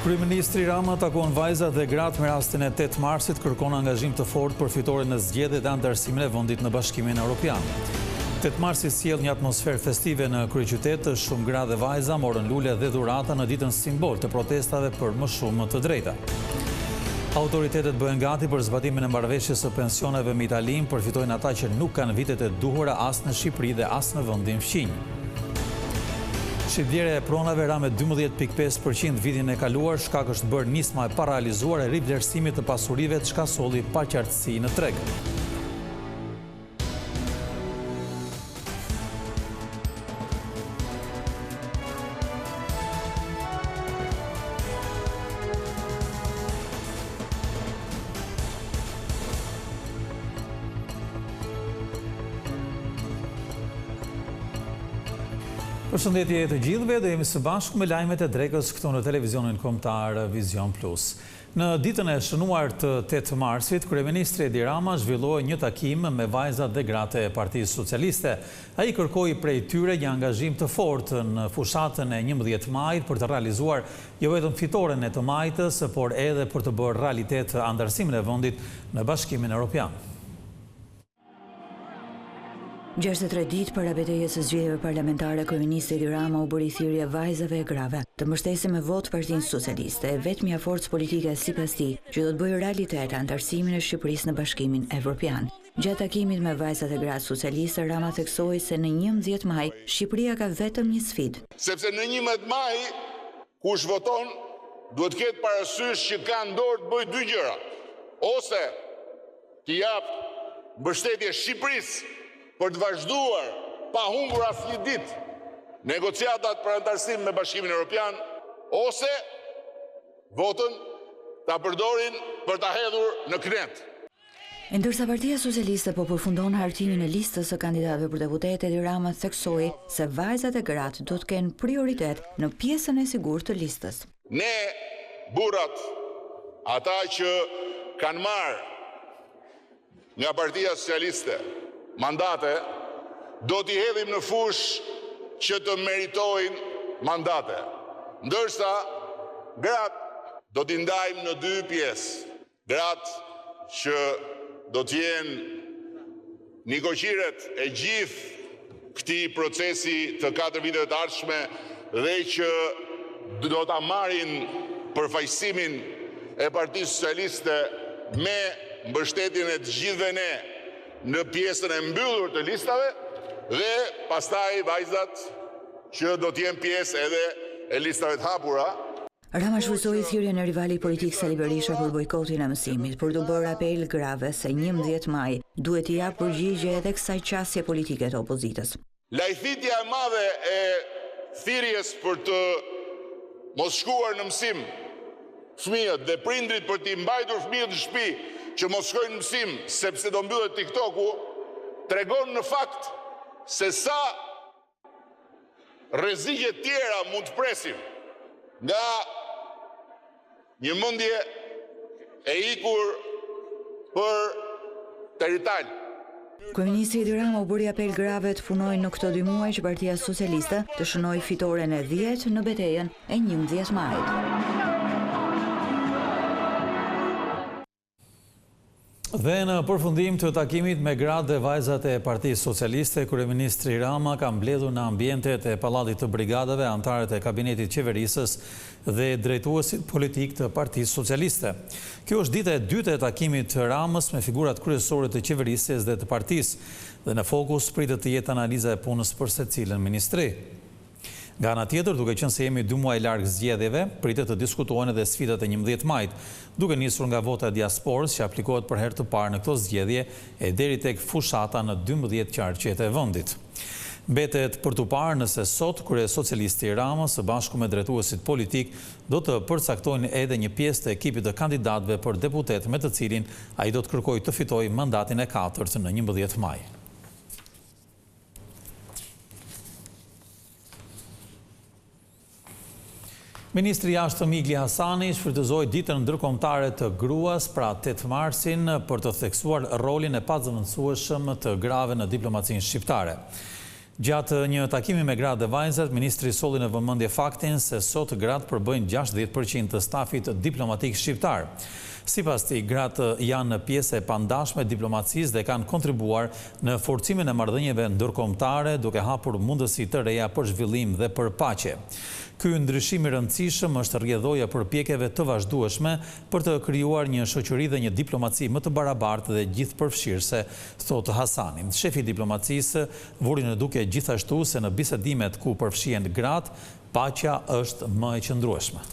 Kryeministri Rama takon vajzat dhe gratë me rastin e 8 marsit, kërkon angazhim të fortë për fitoren në zgjedhjet dhe antarësimin e vendit në Bashkimin Evropian. 8 marsi sjell një atmosferë festive në kryeqytet, shumë gra dhe vajza morën lule dhe dhurata në ditën simbol të protestave për më shumë të drejta. Autoritetet bëhen gati për zbatimin e marrëveshjes së pensioneve me Italinë, përfitojnë ata që nuk kanë vitet e duhura as në Shqipëri dhe as në vendin fqinj. Shitblerja e pronave ra me 12.5% vitin e kaluar, shkak është bërë nisma e pararealizuar e rivlerësimit të pasurive të çka solli paqartësi në treg. Përshëndetje të gjithëve, do jemi së bashku me lajmet e drekës këtu në televizionin kombëtar Vision Plus. Në ditën e shënuar të 8 marsit, Kryeministri Edi Rama zhvilloi një takim me vajzat dhe gratë e Partisë Socialiste. Ai kërkoi prej tyre një angazhim të fortë në fushatën e 11 majit për të realizuar jo vetëm fitoren e të majtës, por edhe për të bërë realitet antarësimin e vendit në Bashkimin Evropian. 63 ditë para betejës së zgjedhjeve parlamentare, Kryeministri Edi Rama u bëri thirrje vajzave e grave të mbështesin me votë Partinë Socialiste, vetmja forcë politike sipas tij që do të bëjë realitet antarësimin e Shqipërisë në Bashkimin Evropian. Gjatë takimit me vajzat e gratë socialiste, Rama theksoi se në 11 maj Shqipëria ka vetëm një sfidë. Sepse në 11 maj kush voton duhet ketë parasysh që ka në dorë të bëjë dy gjëra: ose t'i jap mbështetje Shqipërisë për të vazhduar pa humbur asnjë ditë negociatat për antarësim me Bashkimin Evropian, ose votën ta përdorin për ta hedhur në knet. Ndërsa Partia Socialiste po përfundon hartimin e listës së kandidatëve për deputet, Edi Rama theksoi se vajzat e gratë do të kenë prioritet në pjesën e sigurt të listës. Ne, burrat, ata që kanë marrë nga Partia Socialiste mandate, do t'i hedhim në fush që të meritojnë mandate. Ndërsa gratë do t'i ndajmë në dy pjesë. Gratë që do t'jenë nikoqiret e gjithë këtij procesi të 4 viteve të ardhshme dhe që do t'a marrin përfaqësimin e Partisë Socialiste me mbështetjen e të gjithëve ne në pjesën e mbyllur të listave, dhe pastaj vajzat që do t'jenë pjesë edhe e listave të hapura. Rama shfrytëzoi thirrjen e rivalit politik Sali Berisha për bojkotin e mësimit, për të bërë apel grave se 11 maj duhet t'i japë përgjigje edhe kësaj qasje politike të opozitës. Lajthitja e madhe e thirrjes për të mos shkuar në mësim fëmijët dhe prindrit për t'i mbajtur fëmijët në shtëpi që mos shkojnë në mësim sepse do mbyllet TikToku, tregon në fakt se sa rrezikë tjera mund të presim nga një mendje e ikur për terital. Kryeministri Edi Rama u bëri apel grave të punojnë në këto 2 muaj që Partia Socialiste të shënojë fitoren e 10 në betejën e 11 majit. Dhe në përfundim të takimit me gratë dhe vajzat e Partisë Socialiste, Kryeministri Rama ka mbledhur në ambientet e Pallatit të Brigadave antarët e kabinetit qeverisës dhe drejtuesit politik të Partisë Socialiste. Kjo është dita e dytë e takimit të Ramës me figurat kryesore të qeverisjes dhe të partisë, dhe në fokus pritet të jetë analiza e punës për secilën ministri. Nga ana tjetër, duke qenë se jemi 2 muaj larg zgjedhjeve, pritet të diskutohen edhe sfidat e 11 majit, duke nisur nga vota e diasporës që aplikohet për herë të parë në këto zgjedhje e deri tek fushata në 12 qarqet e vendit. Mbetet për të parë nëse sot kryesocialisti Rama së bashku me drejtuesit politik do të përcaktojnë edhe një pjesë të ekipit të kandidatëve për deputet me të cilin ai do të kërkojë të fitojë mandatin e 4 në 11 maj. Ministri i Jashtëm Igli Hasani shfrytëzoi ditën ndërkombëtare të gruas, pra 8 marsin, për të theksuar rolin e pazëvendësueshëm të grave në diplomacinë shqiptare. Gjatë një takimi me gratë dhe vajzat, ministri solli në vëmendje faktin se sot gratë përbëjnë 60% të stafit diplomatik shqiptar. Sipas tij, gratë janë në pjesë e pandashme e diplomacisë dhe kanë kontribuar në forcimin e marrëdhënieve ndërkombëtare, duke hapur mundësi të reja për zhvillim dhe për paqe. Ky ndryshim i rëndësishëm është rrjedhoja përpjekjeve të vazhdueshme për të krijuar një shoqëri dhe një diplomaci më të barabartë dhe gjithëpërfshirëse, thotë Hasani. Shefi i diplomacisë vuri në duke gjithashtu se në bisedimet ku përfshihen gratë, paqja është më e qëndrueshme.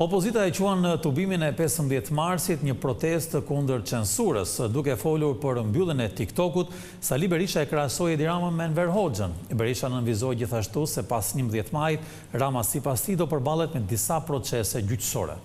Opozita e quan në tubimin e 15 marsit një protest kundër censurës, duke folur për mbylljen e TikTokut, Sali Berisha e krahasoi Edi Ramën me Enver Hoxhën. Berisha nënvizoi gjithashtu se pas 11 majit, Rama sipas tij do përballet me disa procese gjyqësore.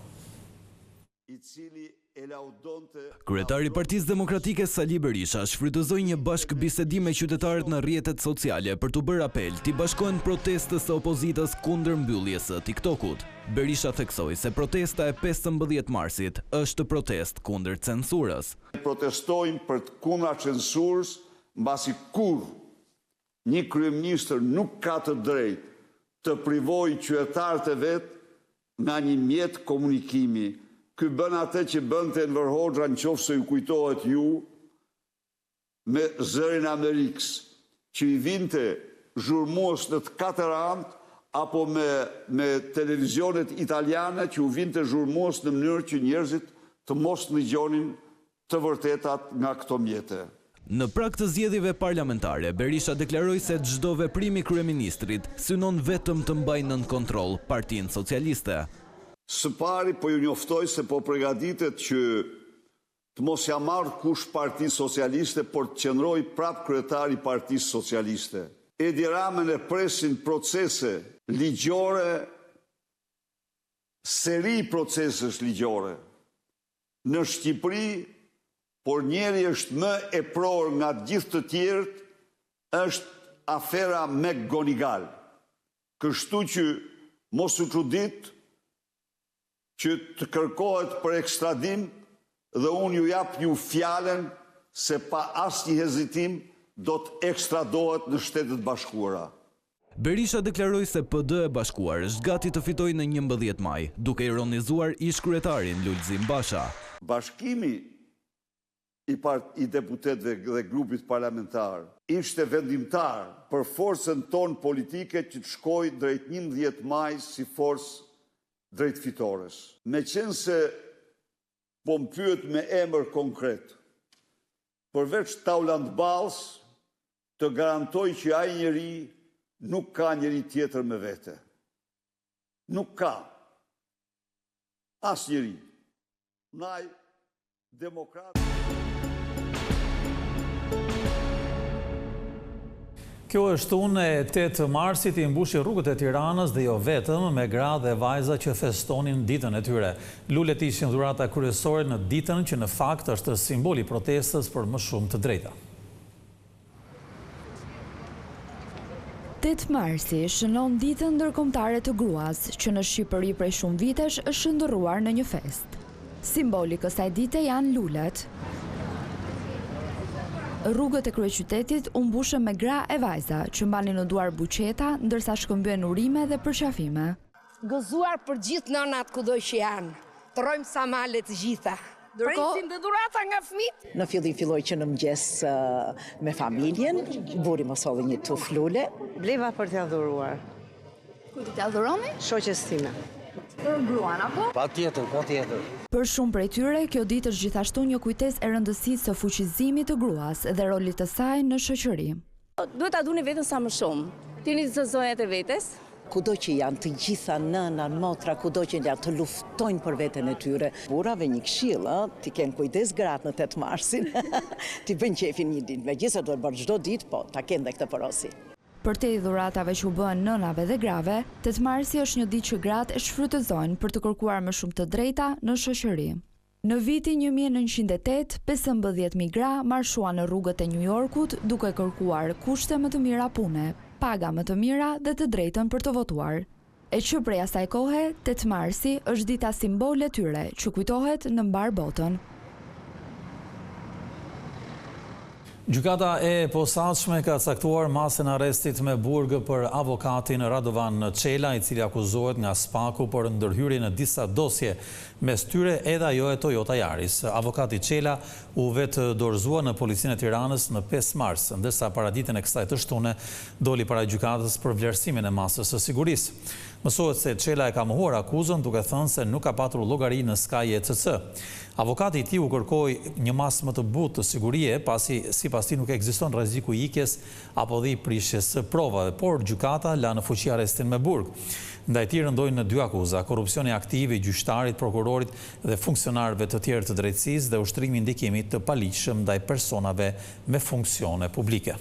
Kryetari i Partisë Demokratike Sali Berisha shfrytëzoi një bashkëbisedim me qytetarët në rrjetet sociale për të bërë apel t'i bashkohen protestës së opozitës kundër mbylljes së TikTokut. Berisha theksoi se protesta e 15 marsit është protestë kundër censurës. Protestojmë për të kundër censurës, mbasi kur një kryeminist nuk ka të drejtë të privojë qytetarët e vet nga një mjet komunikimi. Ky bën atë që bënte Enver Hoxha nëse ju kujtohet ju me zërin Amerikës, që i vinte zhurmues në të katër anë, apo me televizionet italiane që u vinte zhurmues në mënyrë që njerëzit të mos ndëgjonin të vërtetat nga këto mjete. Në prag të zgjedhjeve parlamentare, Berisha deklaroi se çdo veprim i kryeministrit synon vetëm të mbajë nën kontroll Partinë Socialiste. Së pari po ju njoftoj se po përgatitet që të mos ja marrë kush Partisë Socialiste, por të qëndroj prap kryetari i Partisë Socialiste. Edi Ramën e presin procese ligjore, seri procesesh ligjore në Shqipëri, por njeri është më e pror nga gjithë të tjerët, është afera me Gonigal. Kështu që mos u çudit që të kërkohet për ekstradim dhe unë ju jap ju fjalen se pa asnjë hezitim do të ekstradohet në Shtetet Bashkuara. Berisha deklaroi se PD e Bashkuar është gati të fitojë në 11 maj, duke ironizuar ish-kryetarin Lulzim Basha. Bashkimi i deputetëve dhe grupit parlamentar ishte vendimtar për forcën tonë politike që të shkojë drejt 11 maj si forcë drejt fitores. Me qenë se po më pyet me emër konkret, përveç Tauland Balls, të garantoj që ai njeri nuk ka njeri tjetër me vete. Nuk ka. As njeri. Naj, demokrat... Kjo është unë e 8 marsit i mbushi rrugët e Tiranës dhe jo vetëm me gra dhe vajza që festonin ditën e tyre. Lulet ishin dhurata kryesore në ditën që në fakt është simboli protestës për më shumë të drejta. 8 marsi shënon ditën ndërkombëtare të gruas, që në Shqipëri prej shumë vitesh është shndërruar në një fest. Simboli kësaj dite janë lulet. Rrugët e kryeqytetit u mbushën me gra e vajza, që mbanin në duar buqeta, ndërsa shkëmbyen urime dhe përqafime. Gëzuar për gjithë nënat kudo që janë. Trojmë sa male të gjitha. Presin dhe dhurata nga fëmijët. Në fillim filloi që në mëngjes me familjen, buri më solli një tuf lule. Bleva për t'ia dhuruar. Ku t'i adhuroni? Shoqes time. Për gruan apo? Patjetër. Për shumë prej tyre, kjo ditë është gjithashtu një kujtesë e rëndësisë së fuqizimit të gruas dhe rolit të saj në shoqëri. Duhet ta duni veten sa më shumë. Tini të zonjat e vetes. Kudo që janë të gjitha nëna, motra, kudo që janë të luftojnë për veten e tyre. Burrave një këshill, ti kenë kujdes gratë në 8 marsin. Ti bën qefin një ditë, megjithëse duhet bërë çdo ditë, po ta kenë dhe këtë porosi. Për te i dhuratave që u bëhen nënave dhe grave, 8 marsi është një ditë që gratë e shfrytëzojnë për të kërkuar më shumë të drejta në shoqëri. Në vitin 1908, 15.000 gra marshuan në rrugët e New Yorkut duke kërkuar kushte më të mira pune, paga më të mira dhe të drejtën për të votuar. E që prej asaj kohe, 8 marsi është dita simbol e tyre që kujtohet në mbar botën. Gjykata e posaçme ka caktuar masën arrestit me burg për avokatin Radovan Çela, i cili akuzohet nga Spaku për ndërhyrje në disa dosje, mes tyre edhe ajo e Toyota Yaris. Avokati Çela u vetë dorëzua në policinë e Tiranës në 5 mars, ndërsa paraditën e kësaj të shtune doli para gjykatës për vlerësimin e masës së sigurisë. Mësohet se Çela e ka mohuar akuzën duke thënë se nuk ka patur llogari në Sky ECC. Avokati i tij u kërkoi një masë më të butë të sigurie, pasi sipas tij nuk ekziston rreziku i ikjes apo dhe i prishjes së provave, por gjykata la në fuqi arrestin me burg. Ndaj tij rëndojnë në 2 akuza: korrupsioni aktiv i gjyqtarit, prokurorit dhe funksionarëve të tjerë të drejtësisë dhe ushtrimi i ndikimit të paligjshëm ndaj personave me funksione publike.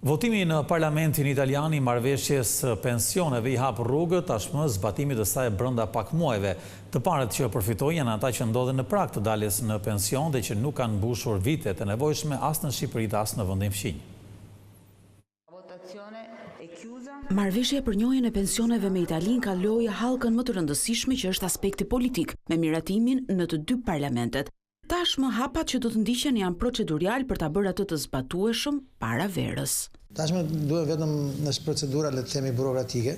Votimi në parlamentin italian i marrëveshjes pensioneve i hap rrugë tashmë zbatimit të saj brenda pak muajve. Të parët që përfitojnë janë ata që ndodhen në prag të daljes në pension dhe që nuk kanë mbushur vitet e nevojshme as në Shqipëri as në vendin fqinj. Marrëveshja për njojën e pensioneve me Italinë ka lojë hallkën më të rëndësishme që është aspekti politik, me miratimin në të 2 parlamentet. Tashmë hapat që do të ndiqen janë procedurial për ta bërë atë të zbatueshëm para verës. Tashmë duhet vetëm në procedura le të themi burokratike,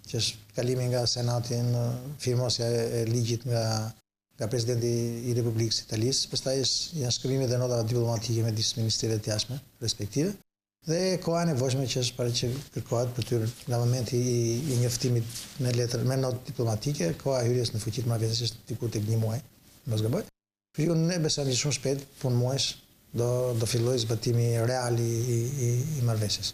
që është kalimi nga Senati në firmosja e ligjit nga presidenti i Republikës Italisë, pastaj janë shkrimet e notave diplomatike me disë ministeriet të jashtme respektive, dhe koha e nevojshme që është para që kërkohet për tyre nga momenti i njoftimit me letër me notë diplomatike, koha e hyrjes në fuqi të marrëveshjes është diku tek 1 muaj, mos gaboj. Ne besojmë që shumë shpejt, punë muajsh, do filloj zbatimi real i marrëveshjes.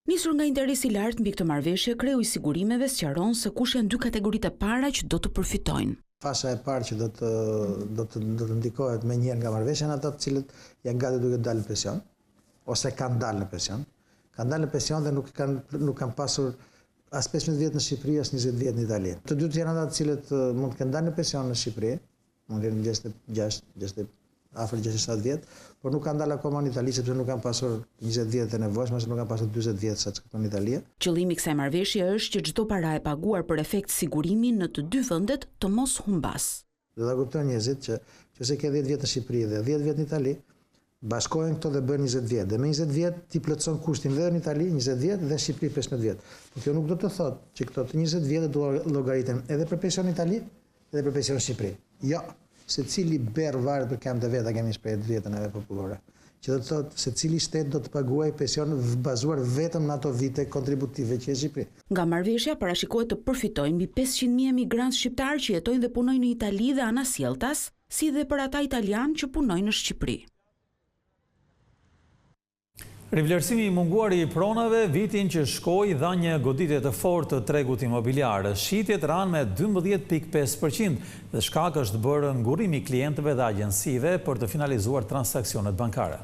Nisur nga interesi i lartë mbi këtë marrëveshje, kreu i sigurimeve sqaron se kush janë 2 kategoritë e para që do të përfitojnë. Fasha e parë që do të ndikohet me njëherë nga marrëveshja ata të cilët janë gati duke dalë në pension, ose kanë dalë në pension. Kanë dalë në pension dhe nuk kanë pasur as 15 vjet në Shqipëri, as 20 vjet në Itali. Të dytë janë ata të cilët mund të kenë dalë në pension në Shqipëri, mund të kenë afër 67 vjet, por nuk kanë dalë akoma në Itali sepse nuk kanë pasur 20 vjet e nevojshme, ose nuk kanë pasur 40 vjet sa çka në Itali. Qëllimi i kësaj marrëveshje është që çdo para e paguar për efekt sigurimi në të 2 vendet të mos humbas. Do ta kuptojnë njerëzit që nëse ke 10 vjet në Shqipëri dhe 10 vjet në Itali, bashkohen këto dhe bëjnë 20 vjet. Dhe me 20 vjet ti plotson kushtin dhe në Itali 20 vjet dhe në Shqipëri 15 vjet. Por kjo nuk do të thotë që këto të 20 vjet do llogariten edhe për pension në Itali, edhe për pension në Shqipëri. Jo. Se cili berë varet për kam të veta kemi shpejt vjetën edhe popullore. Që do të thotë se cili shtet do të paguaj pension bazuar vetëm në ato vite kontributive që e Shqipëri. Nga marrëveshja parashikohet të përfitojnë mbi 500.000 emigrantë shqiptarë që jetojnë dhe punojnë në Itali dhe anasjelltas, si dhe për ata italianë që punojnë në Shqipëri. Rivlerësimi i munguar i pronave vitin që shkoi dha një goditje të fortë të tregut imobiliar. Shitjet ranë me 12.5% dhe shkak është bërë ngurrimi i klientëve dhe agjensive për të finalizuar transaksionet bankare.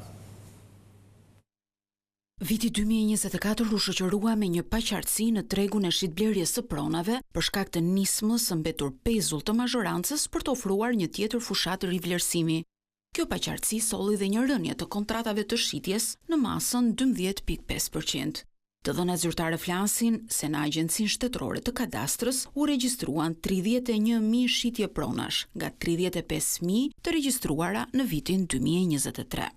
Viti 2024 u shoqërua me një paqartësi në tregun e shitblerjes së pronave për shkak të nismës së mbetur pezull të mazhorancës për të ofruar një tjetër fushatë rivlerësimi. Kjo paqartësi solli dhe një rënje të kontratave të shitjes në masën 12.5%. Të dhënat zyrtare flasin se në Agjencinë Shtetërore të Kadastrës u regjistruan 31.000 shitje pronash, nga 35.000 të regjistruara në vitin 2023.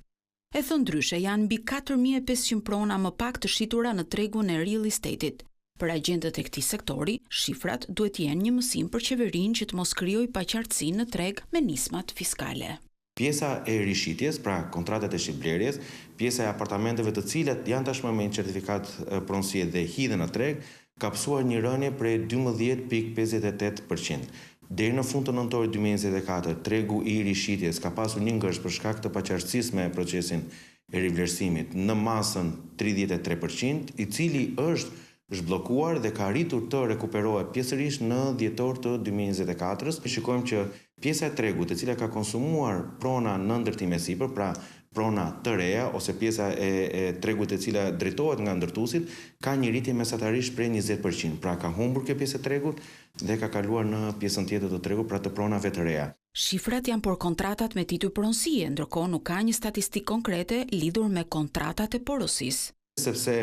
E thënë ndryshe janë mbi 4.500 prona më pak të shitura në tregun e real estate-it. Për agjentët e këtij sektori, shifrat duhet jenë një mësim për qeverinë që të mos krijojë paqartësi në treg me nismat fiskale. Pjesa e rishitjes, pra kontratat e shitblerjes, pjesa e apartamenteve të cilat janë tashmë me një certifikat pronësie dhe hidhen në treg, ka pësuar një rënje prej 12.58%. Deri në fund të nëntorit 2024, tregu i rishitjes ka pasur një ngërsh për shkak të paqartësisë me procesin e rivlerësimit në masën 33%, i cili është zhbllokuar dhe ka arritur të rekuperohet pjesërisht në dhjetor të 2024. Shikojmë që pjesa e tregut e cila ka konsumuar prona në ndërtim e sipër, pra prona të reja ose pjesa e tregut e cila drejtohet nga ndërtuesit, ka një rritje mesatarisht prej 20%. Pra ka humbur kjo pjesë e tregut dhe ka kaluar në pjesën tjetër të tregut, pra të pronave të reja. Shifrat janë për kontratat me titull pronësie, ndërkohë nuk ka një statistikë konkrete lidhur me kontratat e porosisë. Sepse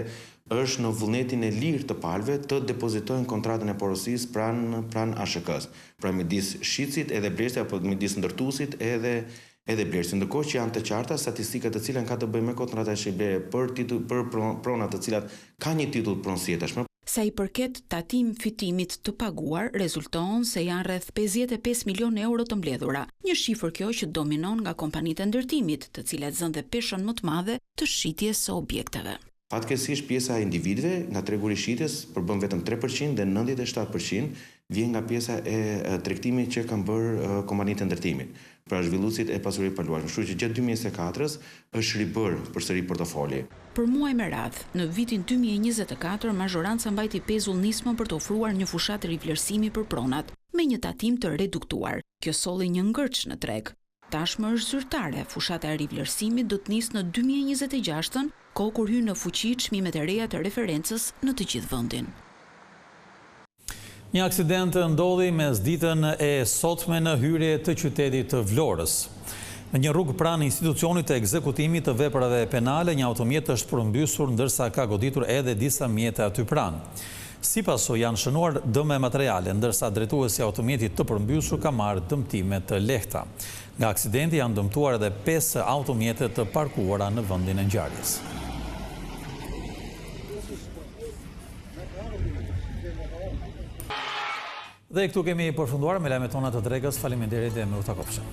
është në vullnetin e lirë të palëve të depozitojnë kontratën e porosisë pran ASHK-s. Pra midis shitësit edhe blerësit apo midis ndërtuesit edhe blerësit. Ndërkohë që janë të qarta statistikat të cilat ka të bëjnë me kontrata shqiptare për prona të cilat ka një titull pronësie tashmë. Sa i përket tatim fitimit të paguar, rezulton se janë rreth 55 milion euro të mbledhura. Një shifër kjo që dominon nga kompanitë e ndërtimit, të cilat zënë dhe peshën më të madhe të shitjes së objekteve. Fatkeqësisht pjesa e individëve nga tregu i shitjes përbën vetëm 3% dhe 97% vjen nga pjesa e tregtimit që kanë bërë kompanitë e ndërtimit. Pra zhvilluesit e pasurisë paluajtshme. Kështu që gjatë 2024-s është ribër përsëri portofoli. Për muaj me radhë, në vitin 2024, mazhoranca mbajti pezull nismën për të ofruar një fushatë rivlerësimi për pronat, me një tatim të reduktuar. Kjo solli një ngërç në treg. Tashmë është zyrtare, fushata e rivlerësimit do të nisë në 2026-ën, kohë kur hyn në fuqi çmimet e reja të referencës në të gjithë vendin. Një aksident ndodhi mes ditën e sotme në hyrje të qytetit të Vlorës. Në një rrugë pranë institucionit të ekzekutimit të veprave penale, një automjet është përmbysur ndërsa ka goditur edhe disa mjete aty pranë. Sipaso janë shënuar dëme materiale, ndërsa drejtuesi i automjetit të përmbysur ka marrë dëmtime të lehta. Nga aksidenti janë dëmtuar edhe 5 automjete të parkuara në vendin e ngjarjes. Dhe këtu kemi përfunduar me lajmet tona të drekës. Faleminderit dhe mirë takofshim.